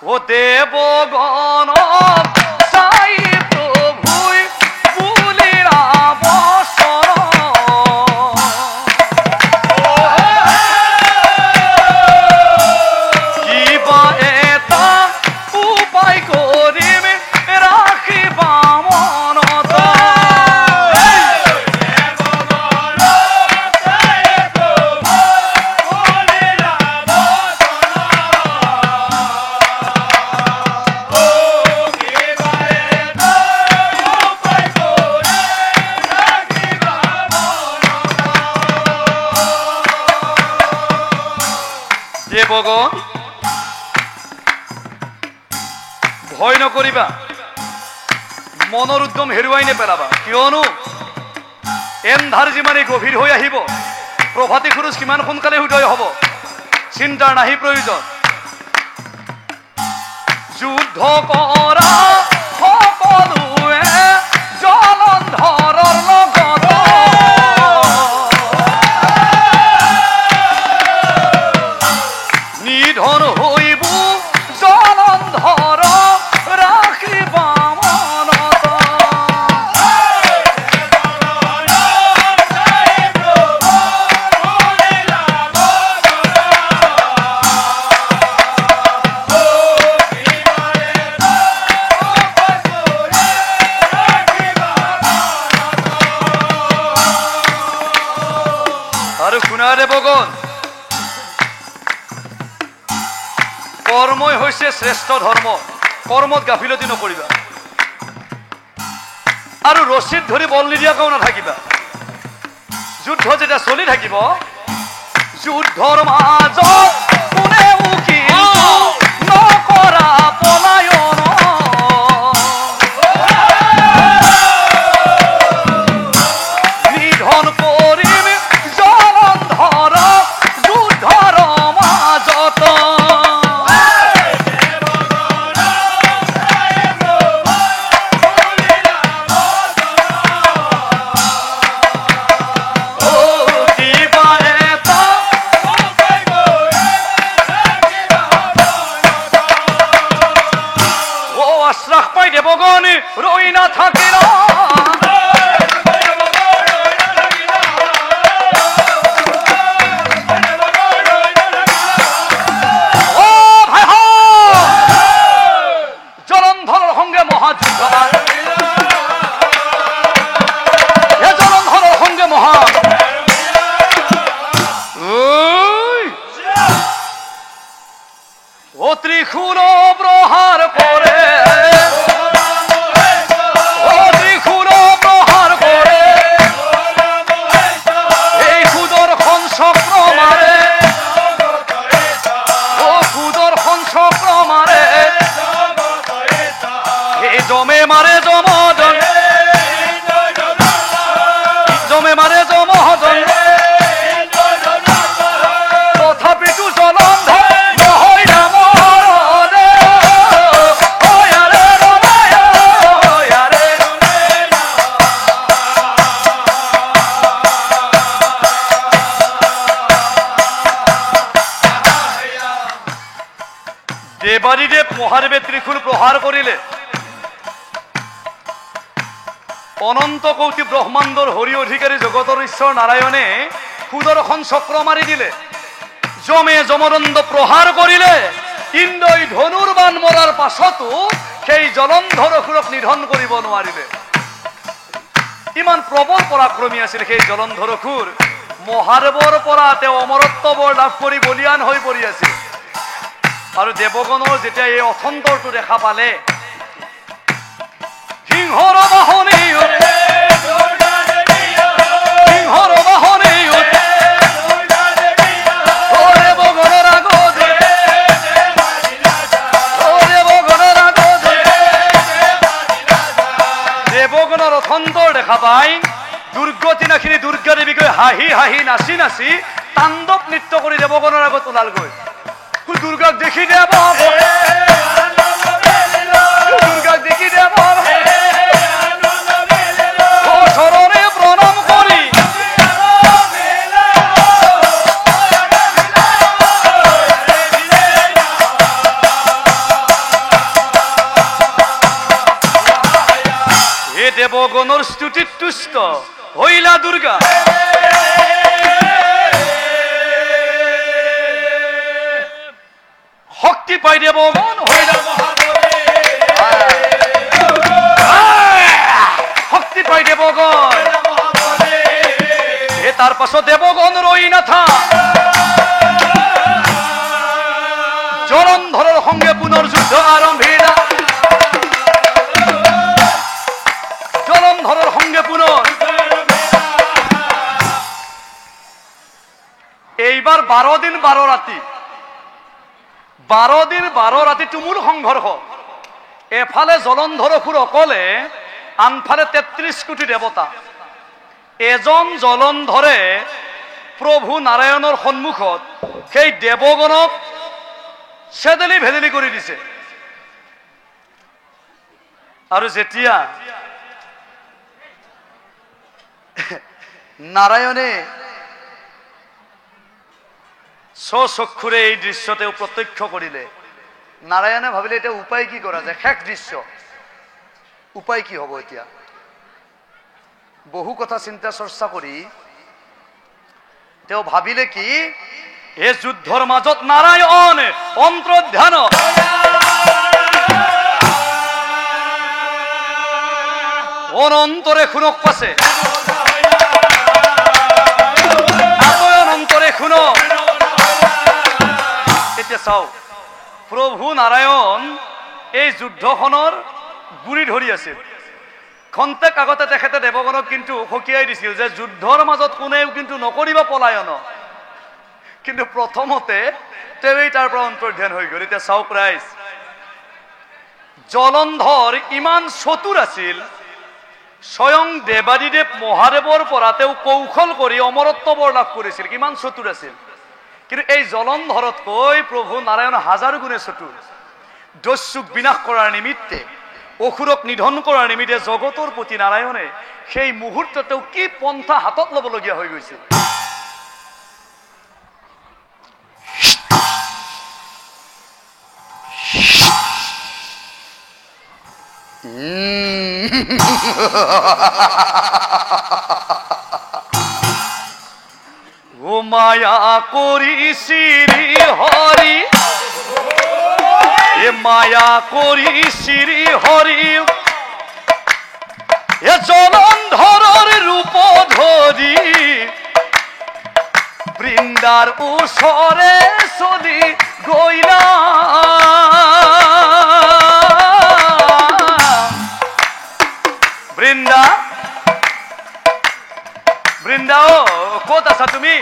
ও দেবগণ সাই প্ৰভুই বুলিৰা বসৰ কিবা এটা উপায় কৰিম ৰাখিবা মনত দেবগণ ভয় নকৰিবা মনৰ উদ্যম হেৰুৱাই নেপেলাবা কিয়নো এন্ধাৰ যিমানে গভীৰ হৈ আহিব প্ৰভাতী খোজ কিমান সোনকালে উদয় হ'ব চিন্তাৰ নাহি প্ৰয়োজন যুদ্ধ কৰা সকলোৱে জলন্ধৰৰ লগত নিধন হইব জলন্ধৰ ৰাখিবা মনত আৰু শুনা দেৱগণ কৰ্মই হৈছে শ্ৰেষ্ঠ ধৰ্ম কৰ্মত গাফিলতি নকৰিবা আৰু ৰছীত ধৰি বল নিদিয়াকৈ নাথাকিবা যুদ্ধ যেতিয়া চলি থাকিব যুদ্ধৰ মাজত কোনেও কিন্তু নকৰা পলায়ন নিধন কৰিম জলন্ধৰ যুদ্ধৰ মাজত আশ্বাস পাই দেবগণ ৰৈ নাথাকিল জলন্ধৰৰ সংগে মহাযুদ্ধ জলন্ধৰৰ সংগে মহা ও ত্ৰিশূল প্ৰহাৰ কৰে জমে মাৰে জমজন জমে মাৰে জমজন তথাপিতো জলন্ধৰ নহয় নামৰে দেৱাৰীদেৱ মহাদেৱে ত্ৰিশূল প্ৰহাৰ কৰিলে অনন্ত কৌটি ব্ৰহ্মাণ্ডৰ হৰি অধিকাৰী জগতৰ ঈশ্বৰ নাৰায়ণে সুদৰ্শন চক্ৰ মাৰি দিলে যমে যমদণ্ড প্ৰহাৰ কৰিলে ইন্দ্ৰই ধনুৰ বাণ মৰাৰ পাছতো সেই জলন্ধৰ অসুৰক নিধন কৰিব নোৱাৰিলে ইমান প্ৰবল পৰাক্ৰমী আছিল সেই জলন্ধৰ অসুৰ মহাদেৱৰ পৰা তেওঁ অমৰত্ব বৰ লাভ কৰি বলিয়ান হৈ পৰি আছিল আৰু দেৱগণৰ যেতিয়া এই অথন্তৰটো দেখা পালে সিংহৰ বাহনী সিংহৰ বাহনী দেৱগণৰ আগত দেৱগণৰ অথন্তৰ দেখা পাই দুৰ্গতি নাখিনি দুৰ্গা দেৱীকৈ হাঁহি হাঁহি নাচি নাচি তাণ্ডৱ নৃত্য কৰি দেৱগণৰ আগত ওলালগৈ দুৰ্গাক দেখি দেৱ দুৰ্গাক দেখি দেৱ চৰণে প্ৰণাম কৰি দেবগণর স্তুতি তুষ্ট হইলা দুর্গা। শক্তি পাই দেবগণ হইলা শক্তি পাই দেবগণ। তার পাছত দেবগণ রই নাথা জলন্ধরের সঙ্গে পুনর্যুদ্ধ আরম্ভিলা। জলন্ধরের সঙ্গে পুনর এইবার 12 দিন 12 রাতি 12 দিন 12 রাতি তুমুল সংঘর্ষ। এফালে জলন্ধর অসুৰ অকলে, আনফালে 33 কোটি দেৱতা। এজন জলন্ধৰে প্ৰভু নাৰায়ণৰ সন্মুখত সেই দেৱগণক চেদেলি ভেদেলি কৰি দিছে। আৰু যেতিয়া নাৰায়ণে স্বচক্ষুৰে এই দৃশ্য তেওঁ প্ৰত্যক্ষ কৰিলে, নাৰায়ণে ভাবিলে এতিয়া উপায় কি কৰা যায়, শেষ দৃশ্য, উপায় কি হ'ব এতিয়া। বহু কথা চিন্তা চৰ্চা কৰি তেওঁ ভাবিলে কি, এই যুদ্ধৰ মাজত নাৰায়ণ অন্তৰ্ধান অনন্তৰে শুনক পাছে, অনন্তৰে শুনক। এতিয়া চাওক, প্ৰভু নাৰায়ণ এই যুদ্ধখনৰ গুৰি ধৰি আছিল। খন্তেক আগতে তেখেতে দেৱগণক কিন্তু সকীয়াই দিছিল যে যুদ্ধৰ মাজত কোনেও কিন্তু নকৰিবা পলায়ন। কিন্তু প্ৰথমতে তেওঁই তাৰ পৰা অন্তৰ্ধান হৈ গ'ল। এতিয়া চাওক ৰাইজ, জলন্ধৰ ইমান চতুৰ আছিল, স্বয়ং দেৱাদিদেৱ মহাদেৱৰ পৰা তেওঁ কৌশল কৰি অমৰত্ব বৰ লাভ কৰিছিল। কিমান চতুৰ আছিল। কিন্তু এই জলন্ধৰতকৈ প্ৰভু নাৰায়ণ হাজাৰ গুণে চতুৰ। দস্যুক বিনাশ কৰাৰ নিমিত্তে, অসুৰক নিধন কৰাৰ নিমিত্তে জগতৰ প্ৰতি নাৰায়ণে সেই মুহূৰ্তত তেওঁ কি পন্থা হাতত ল'বলগীয়া হৈ গৈছিল। ও মায়া করি শ্রী হরি, এ মায়া করি শ্রী হরি, এ জলন্ধরের রূপ ধরি বৃন্দার ওসরে চলি গইলা। বৃন্দা, বৃন্দা ও ক'ত আছা তুমি?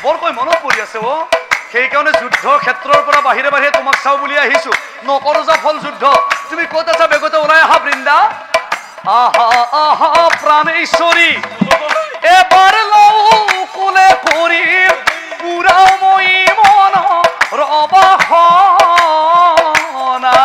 বৰকৈ মনত পৰি আছে অ। সেইকাৰণে যুদ্ধ ক্ষেত্ৰৰ পৰা বাহিৰে বাহিৰে তোমাক চাওঁ বুলি আহিছো। নকৰো যা ফল যুদ্ধ। তুমি ক'ত আছা? বেগতে ওলাই আহা বৃন্দা। আহা আহা প্ৰাণেশ্বৰী, এবাৰ লওঁ কোলে কৰি পুৰা মই মন ৰবা সনা।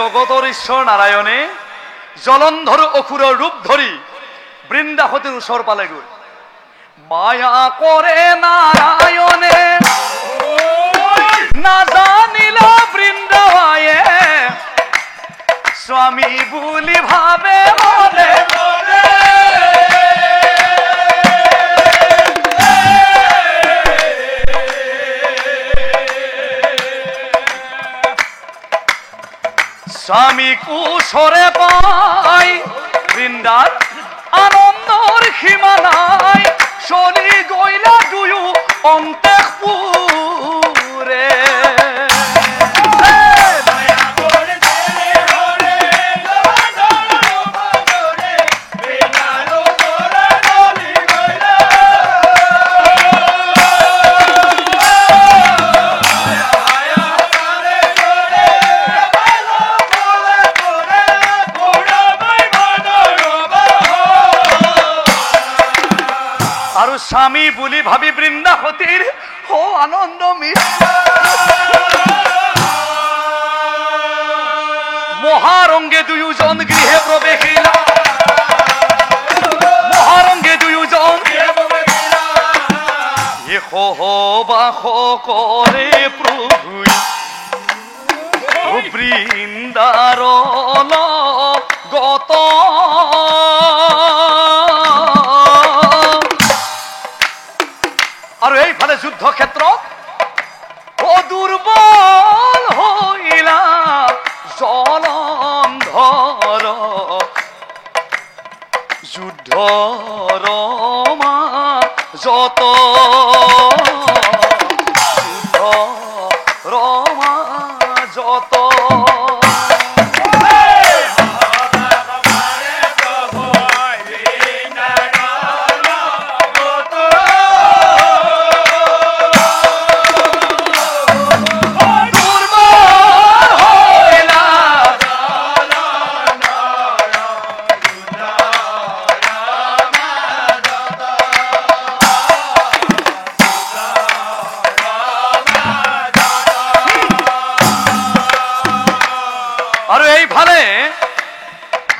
জগতৰ ঈশ্বৰ নাৰায়ণে জলন্ধৰ অসুৰৰ ৰূপ ধৰি বৃন্দাসতীৰ ওচৰ পালেগৈ। মায়া কৰে নাৰায়ণে নাজানিলা বৃন্দাবায়ে, স্বামী বুলি ভাবে মনে মনে। স্বামীক ওচৰে পাই বৃন্দাত আনন্দৰ সীমা নাই, চলি গইলা দুয়ো অন্তঃপুৰে। স্বামী বুলি ভাবি বৃন্দাবতীর ও আনন্দ মহারঙ্গে দুজন গৃহে প্রবেশিলা মহারঙ্গে দুজন বাস করে প্রভু বৃন্দার গত আর এইফালে যুদ্ধক্ষেত্র ও দুর্বল হইলা জলন্ধর যুদ্ধ রমা যত যুদ্ধ রমা যত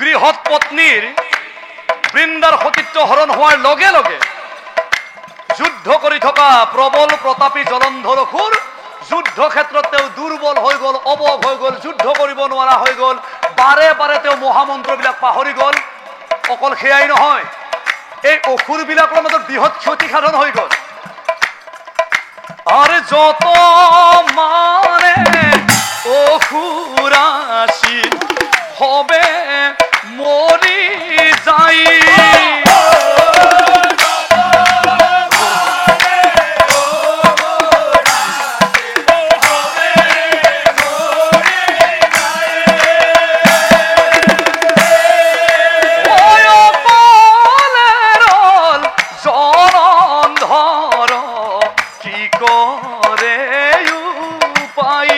গৃহত পত্নীর বৃন্দার সতীত্ব হরণ হওয়ার লগে লগে যুদ্ধ কৰি থকা প্ৰবল প্ৰতাপী জলন্ধৰ অসুৰ যুদ্ধ ক্ষেত্ৰত তেওঁ দুৰ্বল হৈ গল অবব হৈ গল যুদ্ধ কৰিব নোৱাৰা হৈ গল বাৰে বাৰে তেওঁ মহামন্ত্ৰবিলাক পাহৰি গল অকল সেয়াই নহয় এই অসুৰবিলাকৰ মাজত বৃহৎ ক্ষতি সাধন হৈ গল আর যত মানে অসুর আছিল হবে মরি যাই জলন্ধর কি করে উপায়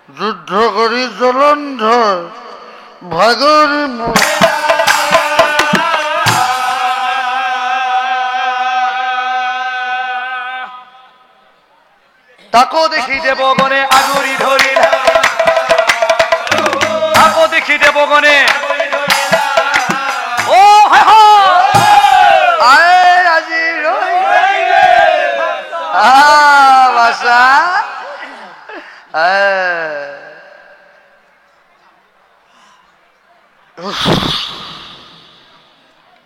যুদ্ধ করি জলন্ধর ভাগরি তাকো দেখি দেবগণে আগুরি ধরিলা তাকো দেখি দেবগণে ও হায় আয় আজি রই বাসা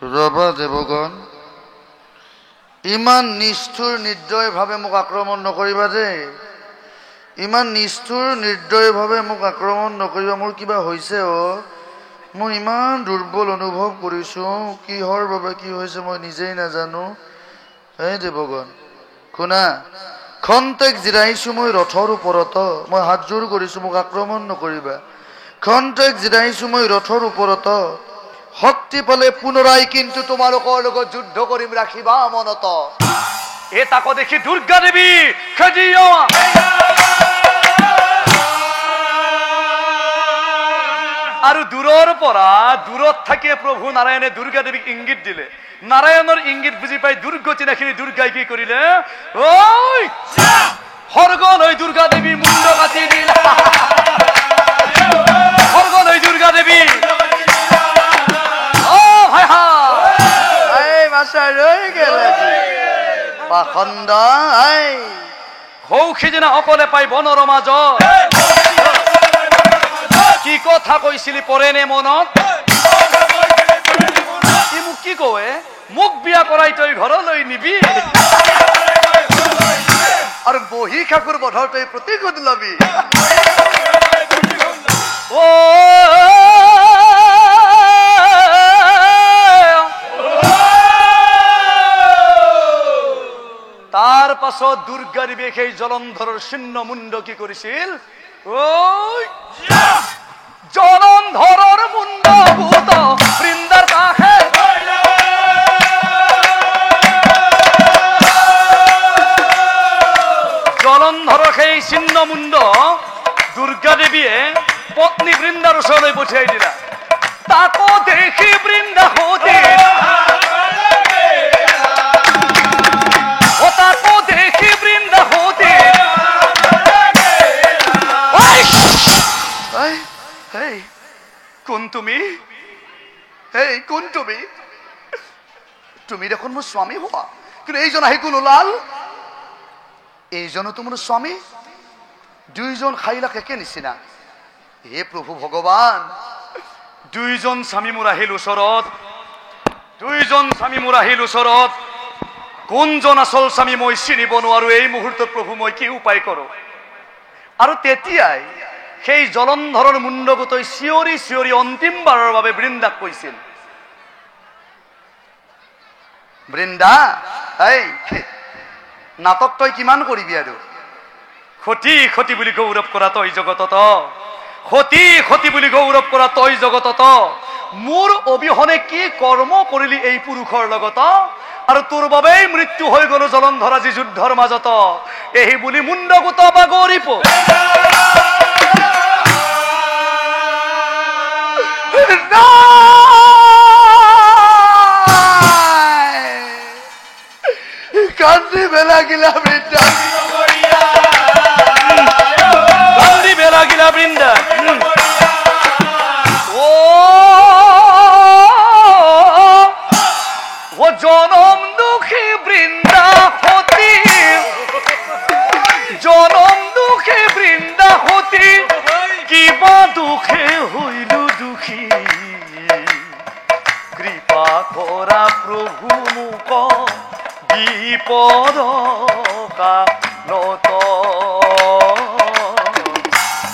রবা দেবগণ ইমান নিষ্ঠুর নির্দয় ভাবে মোক আক্রমণ নকৰিবা দে ইমান নিষ্ঠুৰ নিৰ্দয় ভাবে মোক আক্ৰমণ নকৰিবা মোৰ কিবা হৈছে মই ইমান দুৰ্বল অনুভব কৰিছো কিহৰ বাবে কি হৈছে মই নিজেই নাজানো হে দেবগণ শুনা খন্তেক জিৰাইছো মই ৰথৰ ওপৰত মই হাত জোৰ কৰিছো মোক আক্ৰমণ নকৰিবা খন্তেক জিৰাইছো মই ৰথৰ ওপৰত শক্তি পালে পুনৰায় কিন্তু তোমালোকৰ লগত যুদ্ধ কৰিম ৰাখিবা মনত এ তাকো দেখি দুৰ্গা দেবী খেদিও আৰ দূৰৰ পৰা দূৰত থাকি প্ৰভু নাৰায়ণে দুৰ্গা দেবীক ইংগিত দিলে নাৰায়ণৰ ইংগিত বুজি পাই দুৰ্গচিনাখিনি দুৰ্গাই কি কৰিলে ওই সৰ্গল হৈ দুৰ্গা দেবী মুণ্ড কাটি দিল সৰ্গল হৈ দুৰ্গা দেবী পাখণ্ড সৌখিদিনা অকলে পাই বনৰ মাজত কি কথা কৈছিলি পৰেনে মনত ই মোক কি কয় মোক বিয়া কৰাই তই ঘৰলৈ নিবি আৰু বহি ঠাকুৰ বধৰ তই প্ৰতিশোধ লবি ও তাৰ পাছত দুৰ্গা দেবী সেই জলন্ধৰৰ শূন্য মুণ্ড কি কৰিছিল ওই জলন্ধৰৰ মুণ্ড ভূত বৃন্দাৰ কাষে দেখি বৃন্দাহতে ও তাকো দেখি বৃন্দাহতে কোন তুমি? এই কোন তুমি? তুমি দেখোন মোৰ স্বামী হোৱা, কিন্তু এইজন আহি কোন ওলাল? এইজনো তো মোৰ স্বামী। দুইজন খাইলাক একে নিচিনা। হে প্ৰভু ভগৱান, দুইজন স্বামী মোৰ আহিল ওচৰত, দুইজন স্বামী মোৰ আহিল ওচৰত। কোনজন আচল স্বামী মই চিনিব নোৱাৰো। এই মুহূৰ্তত প্ৰভু মই কি উপায় কৰো? আৰু তেতিয়াই সেই জলন্ধৰৰ মুণ্ডগতৈ চিঞৰি চিঞৰি অন্তিমবাৰৰ বাবে বৃন্দাক কৈছিল, বৃন্দা, এই নাটক তই কিমান কৰিবি আৰু? সতী সতী বুলি গৌৰৱ কৰা তই জগতত, সতী সতী বুলি গৌৰৱ কৰা তই জগতত, মোৰ অবিহনে কি কৰ্ম কৰিলি এই পুৰুষৰ লগত? আৰু তোৰ বাবেই মৃত্যু হৈ গলো জলন্ধৰ আজি যুদ্ধৰ মাজত। এই বুলি মুণ্ডগত বাগৰিব। কান্দিবে লাগিলা বৃন্দা, কান্দিবে লাগিলা বৃন্দা। ও জনম দুঃখী বৃন্দা হতি, জনম দুঃখী বৃন্দা হতি, কিবা দুখে হইলু দুখী, কৃপা কৰা প্ৰভু মোক বিপদ কালত,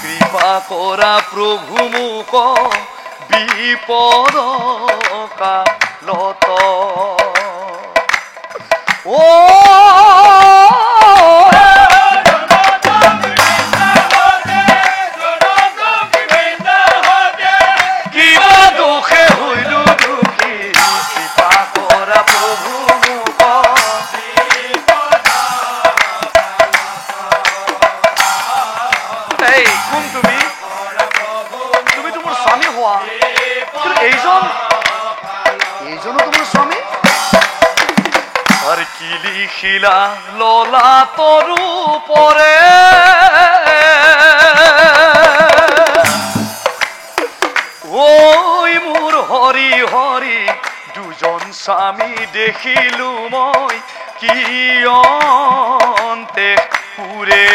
কৃপা কৰা প্ৰভু মোক বিপদ কালত। ও কিবা দুখে হইলু দুখী, কৃপা কৰা প্ৰভু মোক। এই কোন তুমি? তুমি তো মোৰ স্বামী হোৱা, কিন্তু এইজনো তোমাৰ স্বামী? আৰ কি লিখিলা ললা তৰু পৰে, ওই মোৰ হৰি হৰি দুজন স্বামী দেখিলো মই কি অন্তে পুৰে।